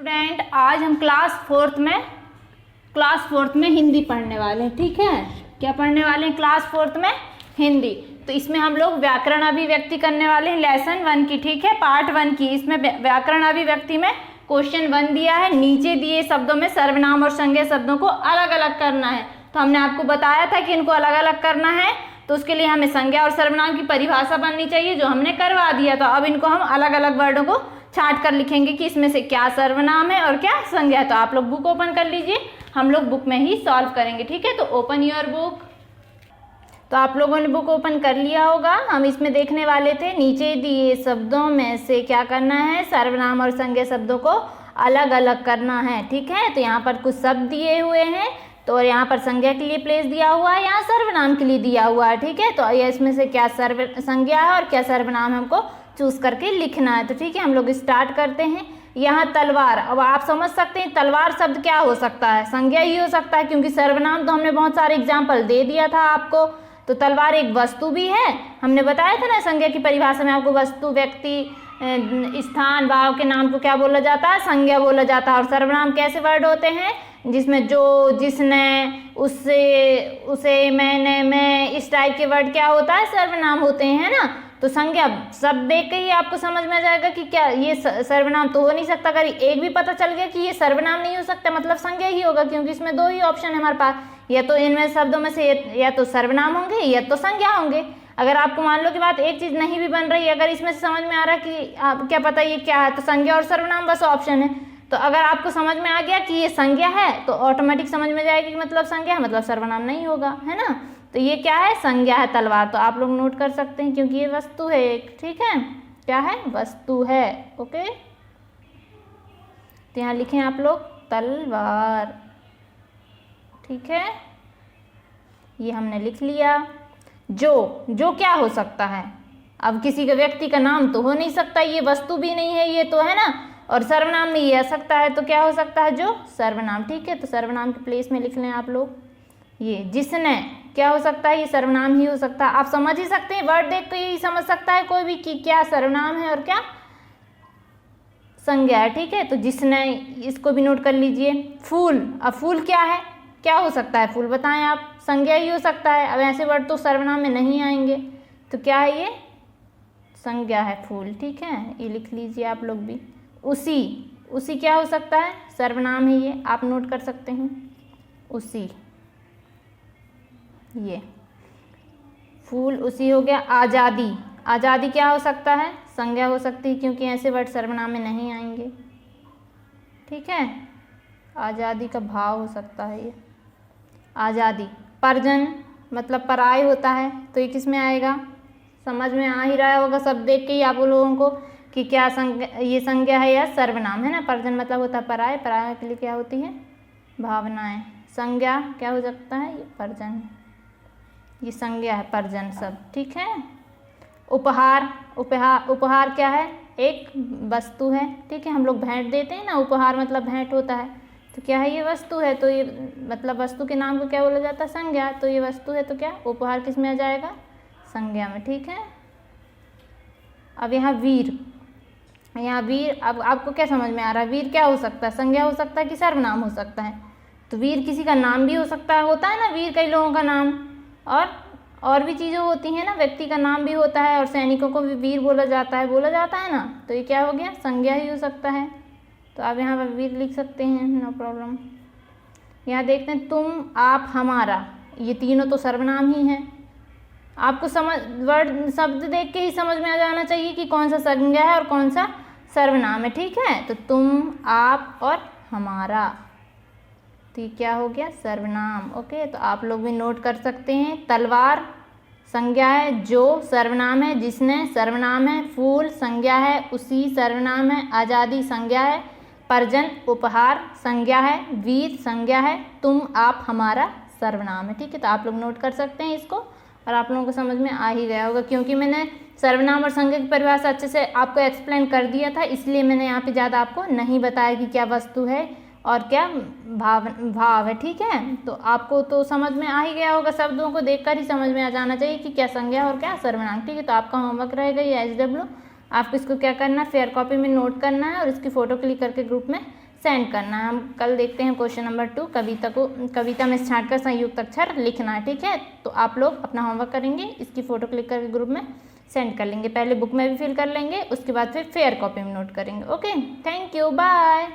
Student, आज हम class fourth में हिंदी पढ़ने वाले हैं। ठीक है, क्या पढ़ने वाले हैं? क्लास फोर्थ में हिंदी। तो इसमें हम लोग व्याकरण अभिव्यक्ति करने वाले हैं लेसन 1 की। ठीक है, पार्ट 1 की। इसमें व्याकरण अभिव्यक्ति में क्वेश्चन 1 दिया है। नीचे दिए शब्दों में सर्वनाम और संज्ञा शब्दों को अलग अलग करना है। तो हमने आपको बताया था कि इनको अलग अलग करना है, तो उसके लिए हमें संज्ञा और सर्वनाम की परिभाषा बननी चाहिए, जो हमने करवा दिया था। अब इनको हम अलग अलग वर्डों को छांट कर लिखेंगे कि इसमें से क्या सर्वनाम है और क्या संज्ञा है। तो आप लोग बुक ओपन कर लीजिए, हम लोग बुक में ही सॉल्व करेंगे। ठीक है, तो ओपन योर बुक। तो आप लोगों ने बुक ओपन कर लिया होगा। हम इसमें देखने वाले थे नीचे दिए शब्दों में से क्या करना है, सर्वनाम और संज्ञा शब्दों को अलग अलग करना है। ठीक है, तो यहाँ पर कुछ शब्द दिए हुए हैं, तो यहाँ पर संज्ञा के लिए प्लेस दिया हुआ है, यहाँ सर्वनाम के लिए दिया हुआ है। ठीक है, तो ये इसमें से क्या संज्ञा है और क्या सर्वनाम हमको चूज करके लिखना है। तो ठीक है, हम लोग स्टार्ट करते हैं। यहाँ तलवार, अब आप समझ सकते हैं तलवार शब्द क्या हो सकता है, संज्ञा ही हो सकता है, क्योंकि सर्वनाम तो हमने बहुत सारे एग्जाम्पल दे दिया था आपको। तो तलवार एक वस्तु भी है, हमने बताया था ना संज्ञा की परिभाषा में आपको। वस्तु, व्यक्ति, स्थान, भाव के नाम को क्या बोला जाता है, संज्ञा बोला जाता है। और सर्वनाम कैसे वर्ड होते हैं, जिसमें जो, जिसने, उससे, उसे, मैंने, मैं, इस टाइप के वर्ड क्या होता है, सर्वनाम होते हैं ना। तो संज्ञा सब देख के ही आपको समझ में आ जाएगा कि क्या ये सर्वनाम तो हो नहीं सकता। अगर एक भी पता चल गया कि ये सर्वनाम नहीं हो सकता, मतलब संज्ञा ही होगा, क्योंकि इसमें दो ही ऑप्शन है हमारे पास, या तो इनमें शब्दों में से या तो सर्वनाम होंगे या तो संज्ञा होंगे। अगर आपको मान लो कि बात एक चीज नहीं भी बन रही है, अगर इसमें से समझ में आ रहा है कि आप क्या पता ये क्या है, तो संज्ञा और सर्वनाम बस ऑप्शन है। तो अगर आपको समझ में आ गया कि ये संज्ञा है, तो ऑटोमेटिक समझ में जाएगी कि मतलब संज्ञा है, मतलब सर्वनाम नहीं होगा, है ना। तो ये क्या है, संज्ञा है तलवार। तो आप लोग नोट कर सकते हैं, क्योंकि ये वस्तु है एक। ठीक है, क्या है, वस्तु है। ओके, तो यहाँ लिखें आप लोग तलवार। ठीक है, ये हमने लिख लिया। जो क्या हो सकता है, अब किसी के व्यक्ति का नाम तो हो नहीं सकता, ये वस्तु भी नहीं है, ये तो है ना। और सर्वनाम में ये आ सकता है, तो क्या हो सकता है, जो सर्वनाम। ठीक है, तो सर्वनाम के प्लेस में लिख लें आप लोग ये। जिसने क्या हो सकता है, ये सर्वनाम ही हो सकता है। आप समझ ही सकते हैं, वर्ड देख के यही समझ सकता है कोई भी कि क्या सर्वनाम है और क्या संज्ञा है। ठीक है, तो जिसने, इसको भी नोट कर लीजिए। फूल, अब फूल क्या है, क्या हो सकता है, फूल बताएं आप, संज्ञा ही हो सकता है। अब ऐसे वर्ड तो सर्वनाम में नहीं आएंगे, तो क्या है, ये संज्ञा है फूल। ठीक है, ये लिख लीजिए आप लोग भी। उसी क्या हो सकता है, सर्वनाम है, ये आप नोट कर सकते हैं, उसी। ये फूल उसी हो गया। आज़ादी क्या हो सकता है, संज्ञा हो सकती है, क्योंकि ऐसे वर्ड सर्वनाम में नहीं आएंगे। ठीक है, आज़ादी का भाव हो सकता है ये, आज़ादी। परजन मतलब पराय होता है, तो ये किस में आएगा, समझ में आ ही रहा होगा सब देख के ही आप लोगों को कि क्या ये संज्ञा है या सर्वनाम, है ना। परजन मतलब होता है पराय, पराय के लिए क्या होती है, भावनाएं। संज्ञा क्या हो सकता है, ये परजन, ये संज्ञा है परजन सब। ठीक है, उपहार क्या है, एक वस्तु है। ठीक है, हम लोग भेंट देते हैं ना, उपहार मतलब भेंट होता है, तो क्या है, ये वस्तु है। तो ये मतलब वस्तु के नाम को क्या बोला जाता है, संज्ञा। तो ये वस्तु है, तो क्या उपहार किस में आ जाएगा, संज्ञा में। ठीक है, अब यहाँ वीर, अब आपको क्या समझ में आ रहा है, वीर क्या हो सकता है, संज्ञा हो सकता है कि सर्वनाम हो सकता है। तो वीर किसी का नाम भी हो सकता है, होता है ना वीर कई लोगों का नाम, और भी चीज़ें होती हैं ना, व्यक्ति का नाम भी होता है, और सैनिकों को भी वीर बोला जाता है ना। तो ये क्या हो गया, संज्ञा ही हो सकता है। तो आप यहाँ पर वीर लिख सकते हैं, नो प्रॉब्लम। यहाँ देखते हैं तुम, आप, हमारा, ये तीनों तो सर्वनाम ही हैं। आपको वर्ड शब्द देख के ही समझ में आ जाना चाहिए कि कौन सा संज्ञा है और कौन सा सर्वनाम है। ठीक है, तो तुम, आप और हमारा, तो क्या हो गया, सर्वनाम। ओके, तो आप लोग भी नोट कर सकते हैं। तलवार संज्ञा है, जो सर्वनाम है, जिसने सर्वनाम है, फूल संज्ञा है, उसी सर्वनाम है, आज़ादी संज्ञा है, परजन उपहार संज्ञा है, वीर संज्ञा है, तुम, आप, हमारा सर्वनाम है। ठीक है, तो आप लोग नोट कर सकते हैं इसको, और आप लोगों को समझ में आ ही गया होगा, क्योंकि मैंने सर्वनाम और संज्ञा की परिभाषा अच्छे से आपको एक्सप्लेन कर दिया था, इसलिए मैंने यहाँ पे ज़्यादा आपको नहीं बताया कि क्या वस्तु है और क्या भाव है। ठीक है, तो आपको तो समझ में आ ही गया होगा, शब्दों को देखकर ही समझ में आ जाना चाहिए कि क्या संज्ञा और क्या सर्वनाम। ठीक है, तो आपका होमवर्क रहेगा ये SW, आपको इसको क्या करना है, फेयर कॉपी में नोट करना है और इसकी फ़ोटो क्लिक करके ग्रुप में सेंड करना है। हम कल देखते हैं क्वेश्चन नंबर 2, कविता में छांटकर संयुक्त अक्षर लिखना है, ठीक है। तो आप लोग अपना होमवर्क करेंगे, इसकी फ़ोटो क्लिक करके ग्रुप में सेंड कर लेंगे। पहले बुक में भी फिल कर लेंगे, उसके बाद फिर फेयर कॉपी में नोट करेंगे। Okay, thank you, bye.